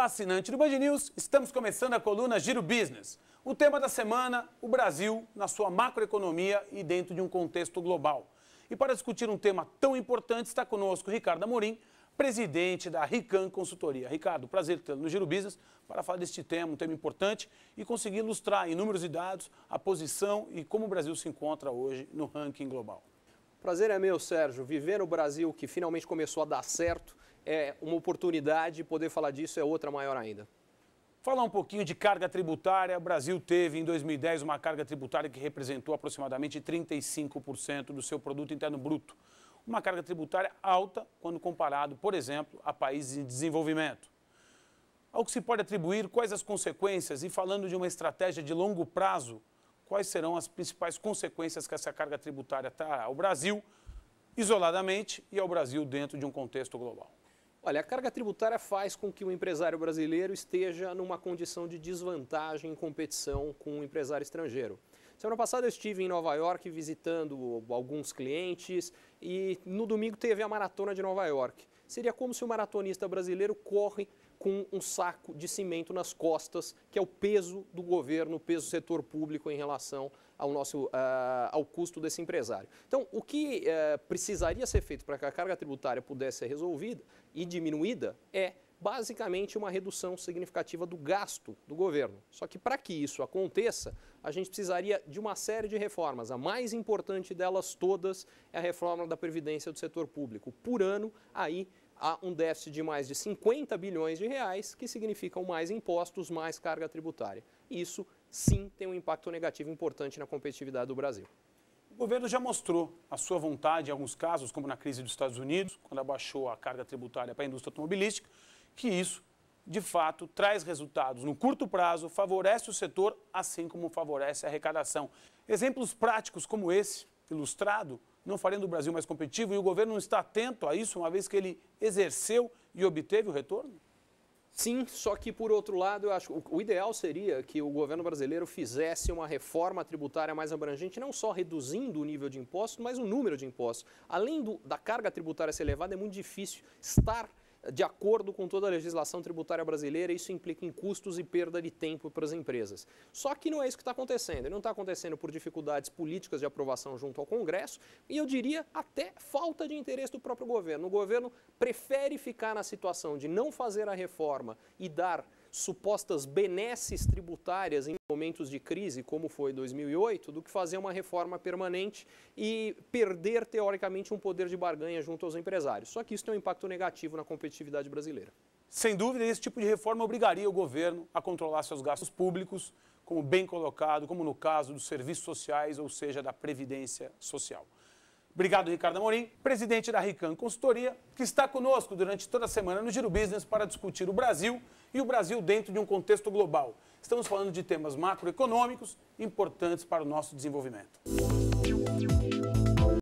Olá, assinante do Band News, estamos começando a coluna Giro Business. O tema da semana, o Brasil na sua macroeconomia e dentro de um contexto global. E para discutir um tema tão importante, está conosco Ricardo Amorim, presidente da Rican Consultoria. Ricardo, prazer tê-lo no Giro Business para falar deste tema, um tema importante e conseguir ilustrar em números e dados a posição e como o Brasil se encontra hoje no ranking global. Prazer é meu, Sérgio. Viver no Brasil, que finalmente começou a dar certo, é uma oportunidade, poder falar disso é outra maior ainda. Falar um pouquinho de carga tributária. O Brasil teve em 2010 uma carga tributária que representou aproximadamente 35% do seu produto interno bruto. Uma carga tributária alta quando comparado, por exemplo, a países em desenvolvimento. Ao que se pode atribuir, quais as consequências e falando de uma estratégia de longo prazo, quais serão as principais consequências que essa carga tributária trará ao Brasil isoladamente e ao Brasil dentro de um contexto global? Olha, a carga tributária faz com que o empresário brasileiro esteja numa condição de desvantagem em competição com o empresário estrangeiro. Semana passada eu estive em Nova York visitando alguns clientes e no domingo teve a Maratona de Nova York. Seria como se o maratonista brasileiro corre com um saco de cimento nas costas, que é o peso do governo, o peso do setor público em relação ao custo desse empresário. Então, o que precisaria ser feito para que a carga tributária pudesse ser resolvida e diminuída é basicamente uma redução significativa do gasto do governo. Só que para que isso aconteça, a gente precisaria de uma série de reformas. A mais importante delas todas é a reforma da Previdência do setor público. Por ano, aí há um déficit de mais de 50 bilhões de reais, que significam mais impostos, mais carga tributária. Isso, sim, tem um impacto negativo importante na competitividade do Brasil. O governo já mostrou a sua vontade em alguns casos, como na crise dos Estados Unidos, quando abaixou a carga tributária para a indústria automobilística, que isso, de fato, traz resultados no curto prazo, favorece o setor, assim como favorece a arrecadação. Exemplos práticos como esse, ilustrado, não fariam do Brasil mais competitivo e o governo não está atento a isso, uma vez que ele exerceu e obteve o retorno? Sim, só que por outro lado, eu acho que o ideal seria que o governo brasileiro fizesse uma reforma tributária mais abrangente, não só reduzindo o nível de impostos, mas o número de impostos. Além da carga tributária ser elevada, é muito difícil estar de acordo com toda a legislação tributária brasileira, isso implica em custos e perda de tempo para as empresas. Só que não é isso que está acontecendo. E não está acontecendo por dificuldades políticas de aprovação junto ao Congresso e, eu diria, até falta de interesse do próprio governo. O governo prefere ficar na situação de não fazer a reforma e dar supostas benesses tributárias em momentos de crise, como foi 2008, do que fazer uma reforma permanente e perder, teoricamente, um poder de barganha junto aos empresários. Só que isso tem um impacto negativo na competitividade brasileira. Sem dúvida, esse tipo de reforma obrigaria o governo a controlar seus gastos públicos, como bem colocado, como no caso dos serviços sociais, ou seja, da Previdência Social. Obrigado, Ricardo Amorim, presidente da Rican Consultoria, que está conosco durante toda a semana no Giro Business para discutir o Brasil e o Brasil dentro de um contexto global. Estamos falando de temas macroeconômicos importantes para o nosso desenvolvimento.